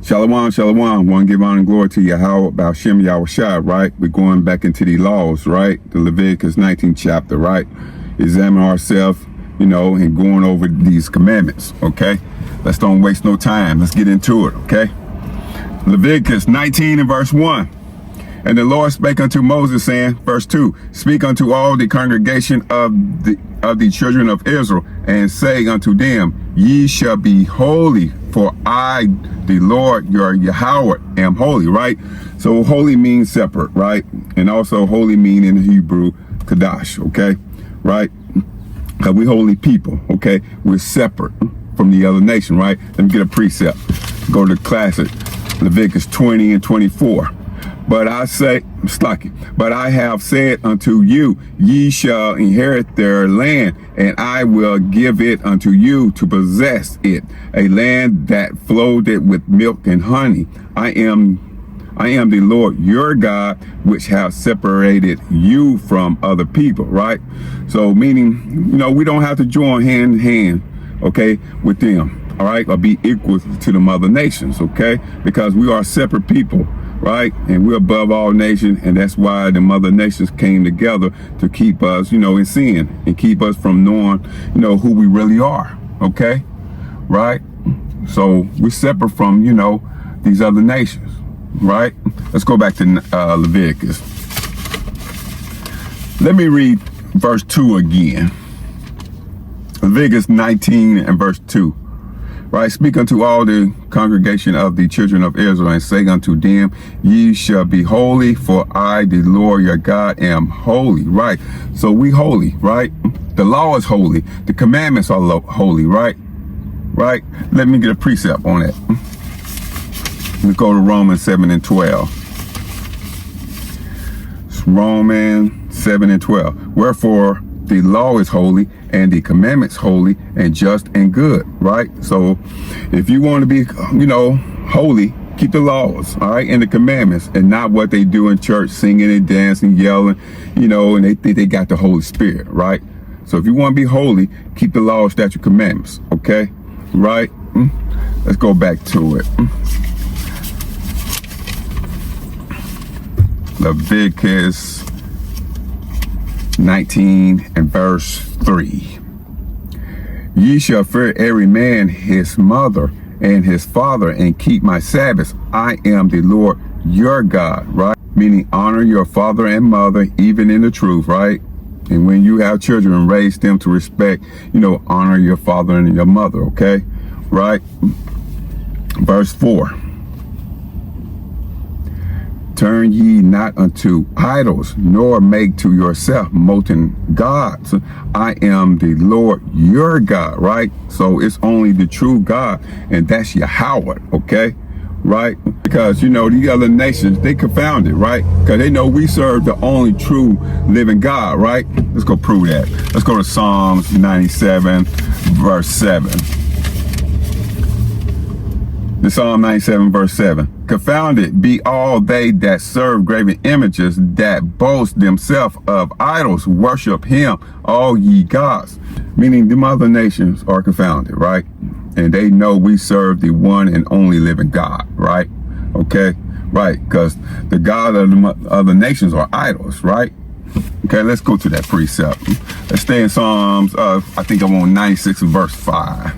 Shalom, shalom. Want to give honor and glory to Yahweh, about Shem Yahushua, right? We're going back into the laws, right? The Leviticus 19th chapter, right? Examine ourselves, and going over these commandments, okay? Let's don't waste no time. Let's get into it, okay? Leviticus 19 and verse 1. And the Lord spake unto Moses, saying, verse 2, speak unto all the congregation of the children of Israel, and say unto them, ye shall be holy, for I, the Lord your Yahweh, am holy, right? So holy means separate, right? And also holy mean in Hebrew, Kadash, okay? Right? Because we holy people, okay? We're separate from the other nation, right? Let me get a precept. Go to the classic, Leviticus 20 and 24. But I have said unto you, ye shall inherit their land, and I will give it unto you to possess it, a land that flowed with milk and honey. I am the Lord your God, which have separated you from other people, right? So meaning, we don't have to join hand in hand, okay, with them, all right, or be equal to the other nations, okay? Because we are separate people, right? And we're above all nations, and that's why the mother nations came together to keep us, in sin, and keep us from knowing, who we really are, okay? Right? So we're separate from, these other nations, right? Let's go back to Leviticus. Let me read verse 2 again. Leviticus 19 and verse 2. Right, speak unto all the congregation of the children of Israel, and say unto them, ye shall be holy, for I, the Lord your God, am holy. Right, so we holy, right? The law is holy. The commandments are holy, right? Right, let me get a precept on it. Let's go to Romans 7 and 12. It's Romans 7 and 12. Wherefore, the law is holy, and the commandments holy, and just and good, right? So if you want to be, holy, keep the laws, all right, and the commandments, and not what they do in church, singing and dancing, yelling, and they think they got the Holy Spirit, right? So if you want to be holy, keep the law, statute, commandments, okay? Right? Let's go back to it. Leviticus 19 and verse 3. Ye shall fear every man his mother and his father, and keep my Sabbaths. I am the Lord your God, right? Meaning honor your father and mother, even in the truth, right? And when you have children, raise them to respect, honor your father and your mother, okay? Right? Verse 4. Turn ye not unto idols, nor make to yourself molten gods. I am the Lord your God, right? So it's only the true God, and that's Yahweh, okay? Right? Because, the other nations, they confounded, right? Because they know we serve the only true living God, right? Let's go prove that. Let's go to Psalms 97, verse 7. The Psalm 97 verse 7. Confounded be all they that serve graven images, that boast themselves of idols, worship him, all ye gods. Meaning the other nations are confounded, right? And they know we serve the one and only living God, right? Okay, right, because the God of the other nations are idols, right? Okay, let's go to that precept. Let's stay in Psalms, I think I'm on 96 verse 5.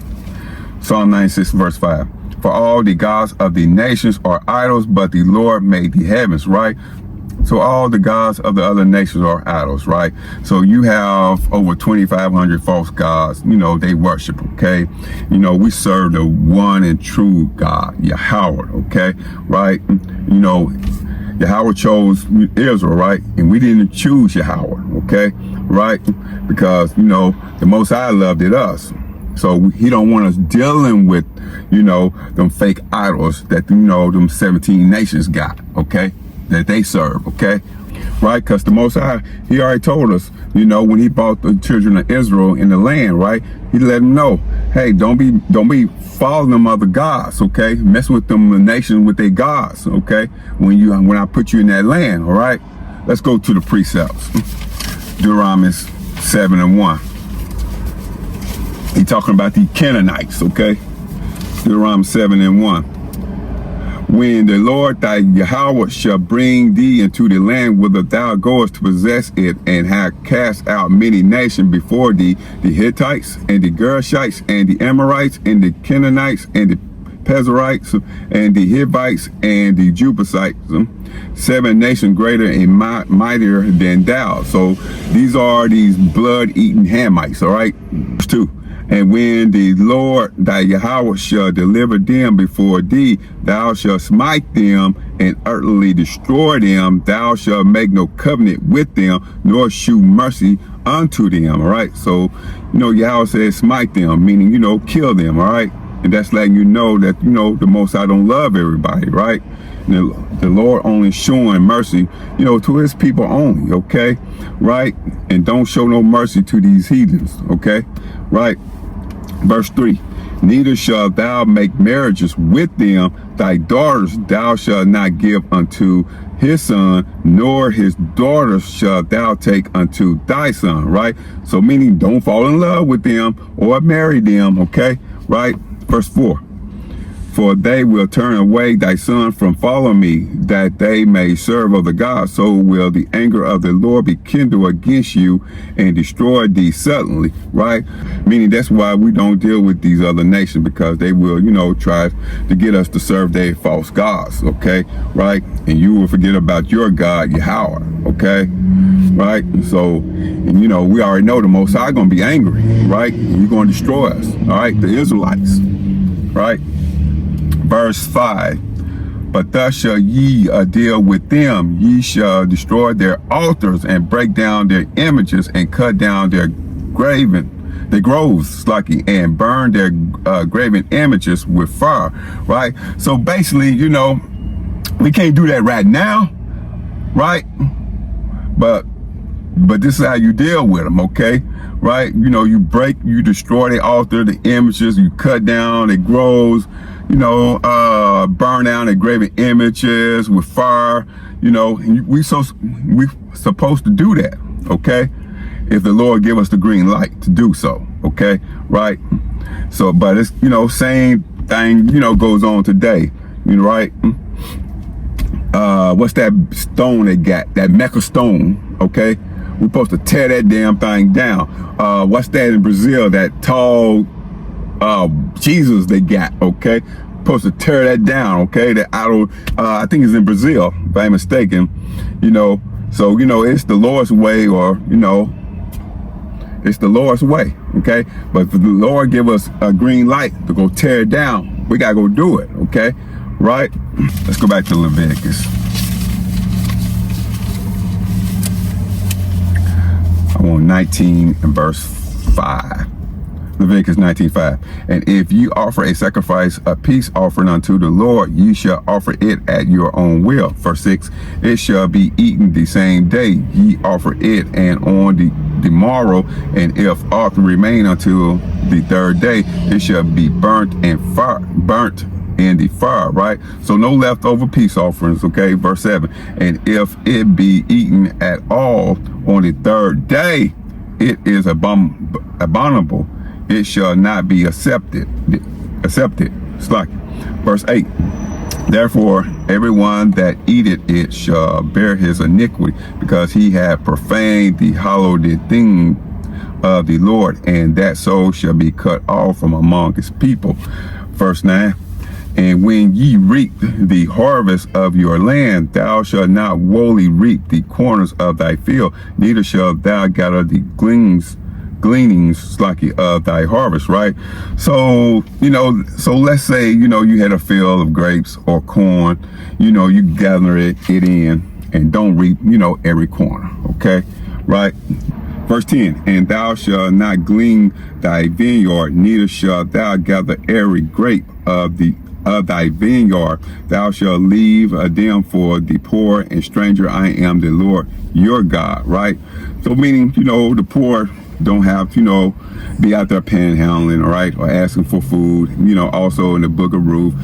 Psalm 96 verse 5. For all the gods of the nations are idols, but the Lord made the heavens, right? So all the gods of the other nations are idols, right? So you have over 2,500 false gods, they worship, okay? We serve the one and true God, Yahweh, okay? Right? Yahweh chose Israel, right? And we didn't choose Yahweh, okay? Right? Because, the Most High loved it us. So he don't want us dealing with, them fake idols that, them 17 nations got, okay? That they serve, okay? Right? Because the Most High, he already told us, when he brought the children of Israel in the land, right? He let them know, hey, don't be following them other gods, okay? Messing with them nations with their gods, okay? When I put you in that land, all right? Let's go to the precepts. Deuteronomy 7 and 1. He talking about the Canaanites, okay? Deuteronomy 7 and 1. When the Lord thy Yahweh shall bring thee into the land whither thou goest to possess it, and have cast out many nations before thee, the Hittites, and the Gershites, and the Amorites, and the Canaanites, and the Perizzites, and the Hivites, and the Jebusites, 7 nations greater and mightier than thou. So these are these blood-eating Hamites, all right? 2. And when the Lord thy Yahweh shall deliver them before thee, thou shalt smite them and utterly destroy them. Thou shalt make no covenant with them, nor shew mercy unto them. All right. So, Yahweh says smite them, meaning, kill them. All right. And that's letting you know that, the Most High don't love everybody. Right. The Lord only showing mercy, to his people only. Okay. Right. And don't show no mercy to these heathens. Okay. Right. Verse 3, neither shalt thou make marriages with them. Thy daughters thou shalt not give unto his son, nor his daughters shalt thou take unto thy son, right? So meaning don't fall in love with them or marry them, okay? Right? Verse 4, for they will turn away thy son from following me, that they may serve other gods. So will the anger of the Lord be kindled against you and destroy thee suddenly, right? Meaning that's why we don't deal with these other nations, because they will, try to get us to serve their false gods, okay? Right? And you will forget about your God, Yahweh, okay? Right? So, and we already know the Most High going to be angry, right? He's going to destroy us, all right? The Israelites, right? Verse 5, but thus shall ye deal with them. Ye shall destroy their altars and break down their images and cut down their groves, and burn their graven images with fire, right? So basically, we can't do that right now, right? But this is how you deal with them, okay? Right? You destroy the altar, the images, you cut down the groves, burn down the graven images with fire, we supposed to do that, okay? If the Lord give us the green light to do so, okay? Right? So, but it's, same thing, goes on today, right? What's that stone they got? That Mecca stone, okay? We're supposed to tear that damn thing down. What's that in Brazil? That tall Jesus they got, okay? Supposed to tear that down, okay? That idol, I think it's in Brazil, if I'm mistaken, So, it's the Lord's way, or, it's the Lord's way, okay? But if the Lord give us a green light to go tear it down, we gotta go do it, okay? Right? Let's go back to Leviticus. I want 19 and verse 5. Leviticus 19:5. And if you offer a sacrifice, a peace offering unto the Lord, you shall offer it at your own will. Verse 6. It shall be eaten the same day ye offer it, and on the morrow, and if aught remain until the 3rd day, it shall be burnt in the fire, right? So no leftover peace offerings, okay? Verse 7. And if it be eaten at all on the 3rd day, it is abominable. It shall not be accepted. It's like verse 8. Therefore, everyone that eateth it shall bear his iniquity, because he hath profaned the hallowed thing of the Lord, and that soul shall be cut off from among his people. Verse 9. And when ye reap the harvest of your land, thou shalt not wholly reap the corners of thy field, neither shalt thou gather the gleanings of thy harvest, right? So, so let's say, you had a field of grapes or corn, you gather it in and don't reap, every corner, okay? Right? Verse 10, and thou shalt not glean thy vineyard, neither shalt thou gather every grape of thy vineyard. Thou shalt leave them for the poor and stranger. I am the Lord your God, right? So meaning, the poor don't have to, be out there panhandling, all right, or asking for food. Also in the book of Ruth,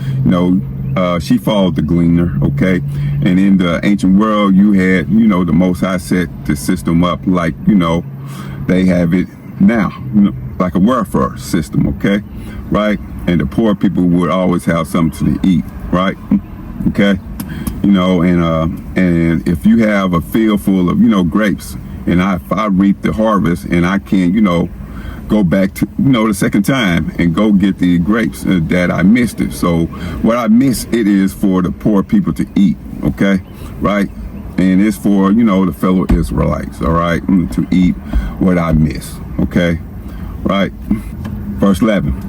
she followed the gleaner, okay? And in the ancient world, you had, the Most High set the system up like, they have it now, like a welfare system, okay? Right? And the poor people would always have something to eat, right? okay? And if you have a field full of, grapes, and if I reap the harvest and I can, go back to, the second time and go get the grapes that I missed it. So what I miss, it is for the poor people to eat, okay? Right? And it's for, the fellow Israelites, all right, to eat what I miss, okay? Right? Verse 11.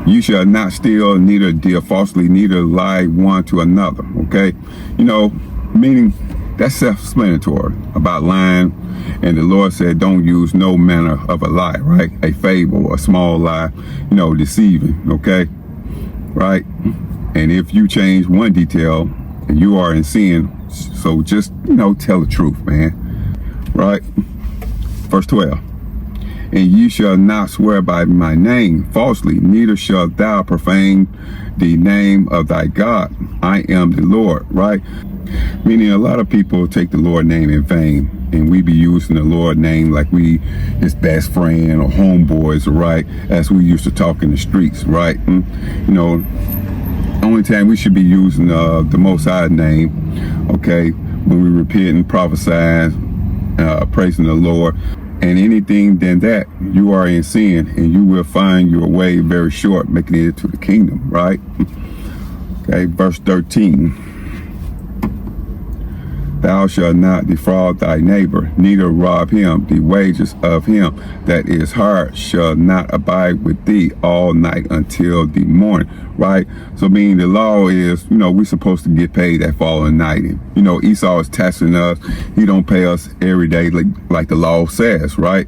You shall not steal, neither deal falsely, neither lie one to another, okay? Meaning that's self-explanatory about lying. And the Lord said, don't use no manner of a lie, right? A fable, a small lie, deceiving, okay? Right? And if you change one detail, and you are in sin, so just, tell the truth, man. Right? Verse 12. And ye shall not swear by my name falsely, neither shalt thou profane the name of thy God. I am the Lord, right? Meaning a lot of people take the Lord name in vain, and we be using the Lord name like we his best friend or homeboys, right? As we used to talk in the streets, right? Only time we should be using the Most High name, okay, when we repent and prophesy, praising the Lord. And anything than that, you are in sin, and you will find your way very short, making it to the kingdom, right? Okay, verse 13. Thou shalt not defraud thy neighbor, neither rob him. The wages of him that is hired shall not abide with thee all night until the morning, right? So meaning the law is, we're supposed to get paid that following night. And, Esau is taxing us. He don't pay us every day like the law says, right?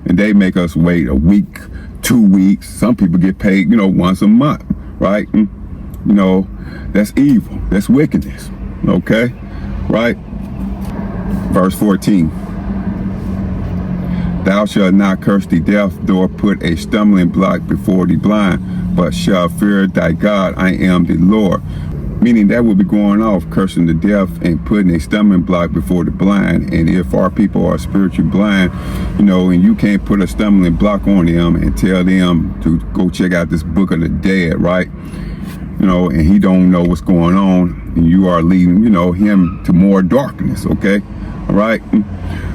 And they make us wait a week, 2 weeks. Some people get paid, once a month, right? And, that's evil. That's wickedness, okay? Right? Verse 14. Thou shalt not curse the deaf, nor put a stumbling block before the blind, but shalt fear thy God. I am the Lord. Meaning that will be going off, cursing the deaf and putting a stumbling block before the blind. And if our people are spiritually blind, and you can't put a stumbling block on them and tell them to go check out this book of the dead, right? And he don't know what's going on, and you are leading, him to more darkness, okay? All right?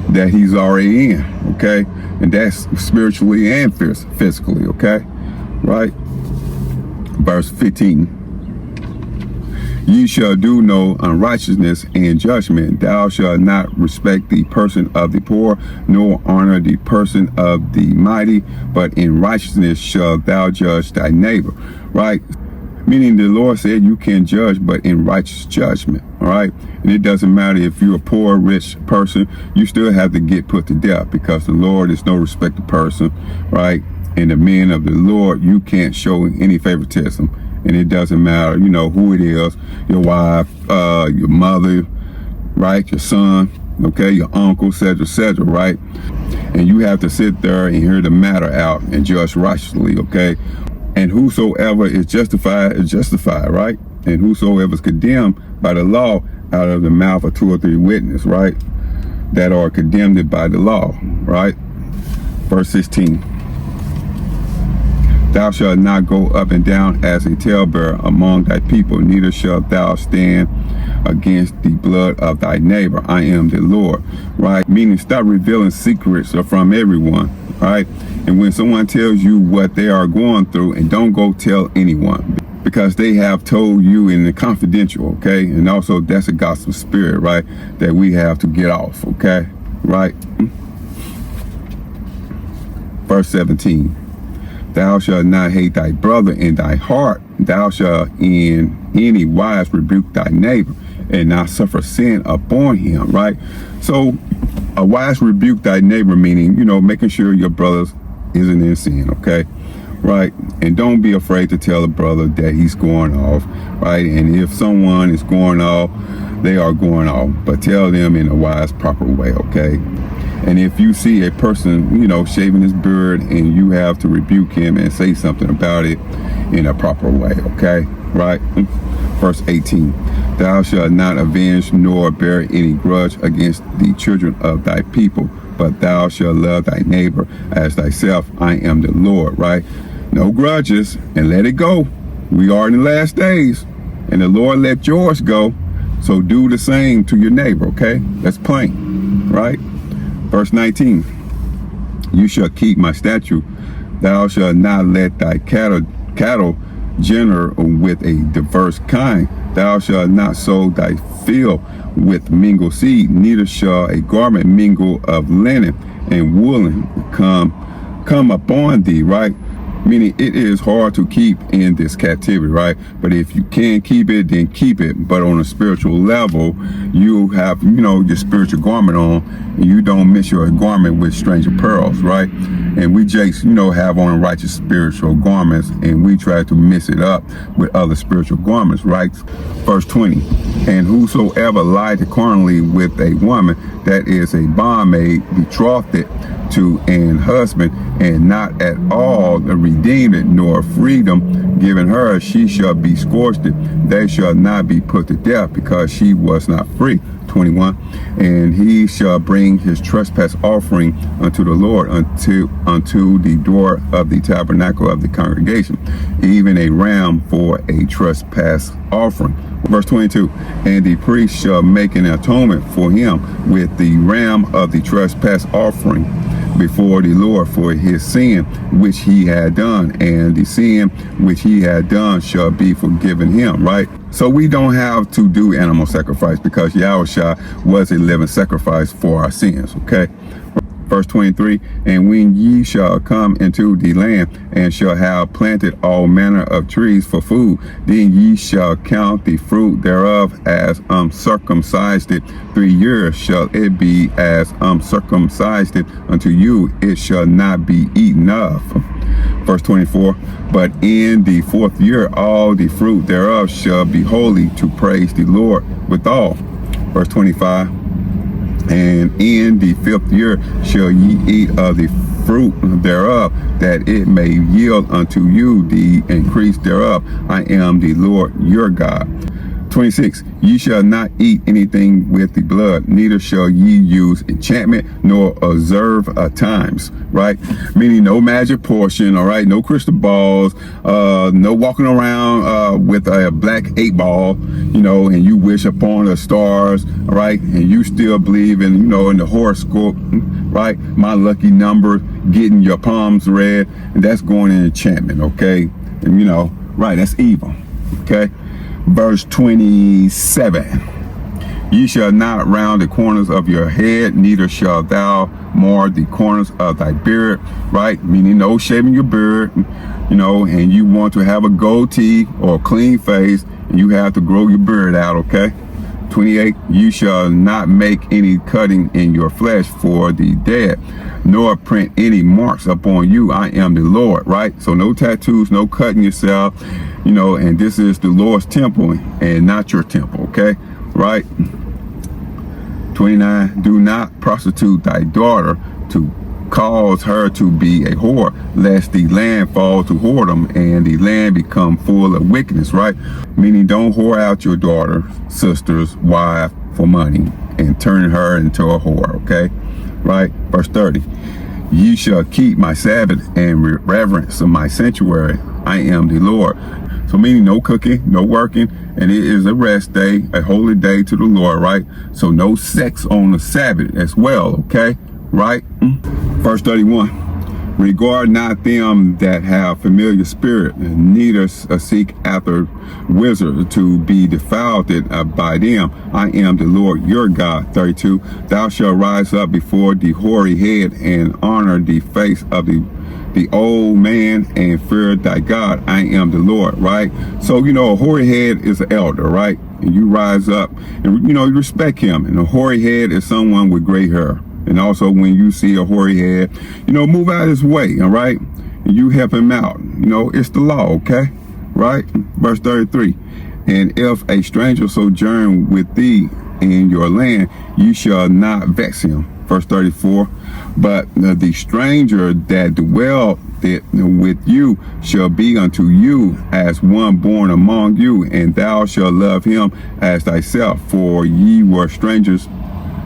That he's already in, okay? And that's spiritually and physically, okay? Right? Verse 15. Ye shall do no unrighteousness in judgment. Thou shalt not respect the person of the poor, nor honor the person of the mighty, but in righteousness shalt thou judge thy neighbor, right? Meaning the Lord said you can judge, but in righteous judgment, all right? And it doesn't matter if you're a poor, rich person, you still have to get put to death, because the Lord is no respected person, right? And the men of the Lord, you can't show any favoritism. And it doesn't matter, who it is, your wife, your mother, right? Your son, okay? Your uncle, etc., right? And you have to sit there and hear the matter out and judge righteously, okay? And whosoever is justified, right? And whosoever is condemned by the law, out of the mouth of 2 or 3 witnesses, right? That are condemned by the law, right? Verse 16. Thou shalt not go up and down as a talebearer among thy people, neither shalt thou stand against the blood of thy neighbor. I am the Lord, right? Meaning stop revealing secrets from everyone, right? And when someone tells you what they are going through, and don't go tell anyone, because they have told you in the confidential, okay? And also that's a gospel spirit, right? That we have to get off, okay? Right? Verse 17. Thou shalt not hate thy brother in thy heart. Thou shalt in any wise rebuke thy neighbor, and not suffer sin upon him, right? So a wise rebuke thy neighbor, meaning, making sure your brother isn't in sin, okay? Right? And don't be afraid to tell a brother that he's going off, right? And if someone is going off, they are going off, but tell them in a wise, proper way, okay? And if you see a person, shaving his beard, and you have to rebuke him and say something about it in a proper way, okay? Right? Verse 18. Thou shalt not avenge nor bear any grudge against the children of thy people, but thou shalt love thy neighbor as thyself. I am the Lord, right? No grudges, and let it go. We are in the last days, And the Lord let yours go, so do the same to your neighbor, okay? That's plain, right? Verse 19, you shall keep my statute. Thou shalt not let thy cattle gender with a diverse kind. Thou shalt not sow thy field with mingled seed, neither shall a garment mingle of linen and woolen come upon thee, right? Meaning it is hard to keep in this captivity, right? But if you can keep it, then keep it. But on a spiritual level, you have, your spiritual garment on, and you don't mix your garment with stranger pearls, right? And we just, have on righteous spiritual garments, and we try to mix it up with other spiritual garments, right? Verse 20, and whosoever lieth carnally with a woman that is a bondmaid betrothed to an husband, and not at all redeemed it, nor freedom given her, she shall be scorched. They shall not be put to death, because she was not free. 21, and he shall bring his trespass offering unto the Lord, unto the door of the tabernacle of the congregation, even a ram for a trespass offering. Verse 22, and the priest shall make an atonement for him with the ram of the trespass offering before the Lord for his sin which he had done, and the sin which he had done shall be forgiven him, right? So we don't have to do animal sacrifice, because Yahushua was a living sacrifice for our sins, okay? Verse 23, and when ye shall come into the land, and shall have planted all manner of trees for food, then ye shall count the fruit thereof as uncircumcised. 3 years shall it be as uncircumcised unto you, it shall not be eaten of. Verse 24, but in the 4th year all the fruit thereof shall be holy, to praise the Lord withal. Verse 25, and in the 5th year shall ye eat of the fruit thereof, that it may yield unto you the increase thereof. I am the Lord your God. 26, ye shall not eat anything with the blood, neither shall ye use enchantment, nor observe times, right? Meaning no magic portion, all right? No crystal balls, no walking around with a black 8 ball, and you wish upon the stars, all right? And you still believe in, in the horoscope, right? My lucky number, getting your palms read, and that's going in enchantment, okay? And right, that's evil, okay? Verse 27, ye shall not round the corners of your head, neither shalt thou mar the corners of thy beard, right? Meaning no shaving your beard, and you want to have a goatee or a clean face, and you have to grow your beard out, okay? 28, you shall not make any cutting in your flesh for the dead, nor print any marks upon you. I am the Lord, right? So no tattoos, no cutting yourself, and this is the Lord's temple and not your temple, okay? Right? 29, do not prostitute thy daughter to cause her to be a whore, lest the land fall to whoredom and the land become full of wickedness, right? Meaning don't whore out your daughter, sister's wife for money and turn her into a whore, okay? Right? Verse 30, ye shall keep my Sabbath and reverence of my sanctuary. I am the Lord. So meaning no cooking, no working, and it is a rest day, a holy day to the Lord, right? So no sex on the Sabbath as well, okay? Right? Verse 31, regard not them that have familiar spirit, neither seek after wizards to be defiled by them. I am the Lord your God. 32, thou shalt rise up before the hoary head and honor the face of the old man and fear thy God. I am the Lord, right? So, a hoary head is an elder, right? And you rise up and, you respect him. And a hoary head is someone with gray hair. And also when you see a hoary head, move out of his way, all right? And you help him out. It's the law, okay? Right? Verse 33, and if a stranger sojourn with thee in your land, you shall not vex him. Verse 34, but the stranger that dwell with you shall be unto you as one born among you, and thou shalt love him as thyself, for ye were strangers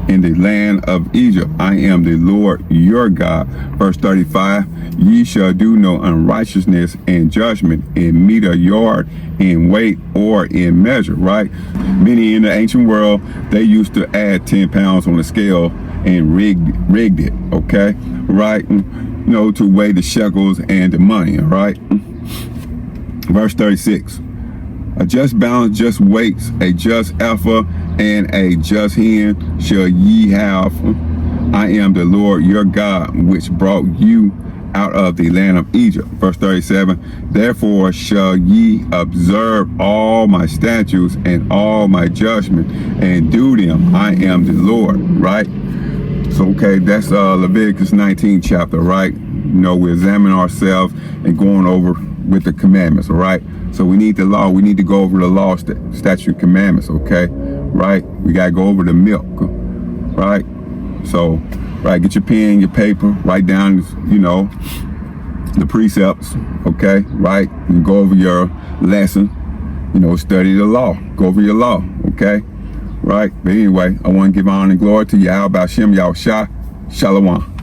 in the land of Egypt. I am the Lord your God. Verse 35, ye shall do no unrighteousness in judgment, in meter, yard, in weight, or in measure, right? Many in the ancient world, they used to add 10 pounds on the scale and rigged it, okay? Right? You know, to weigh the shekels and the money, right? Verse 36, a just balance, just weights, a just ephah, and a just hin shall ye have. I am the Lord your God, which brought you out of the land of Egypt. Verse 37, therefore shall ye observe all my statutes and all my judgment, and do them. I am the Lord, right? So, okay, that's Leviticus 19 chapter, right? You know, we examine ourselves and going over with the commandments, all right? So we need the law. We need to go over the law, statute, commandments, okay? Right? We got to go over the milk, right? So, right, get your pen, your paper, write down, you know, the precepts, okay? Right? And go over your lesson, you know, study the law. Go over your law, okay? Right? But anyway, I want to give honor and glory to Yahweh Shem Yahushua. Shalom.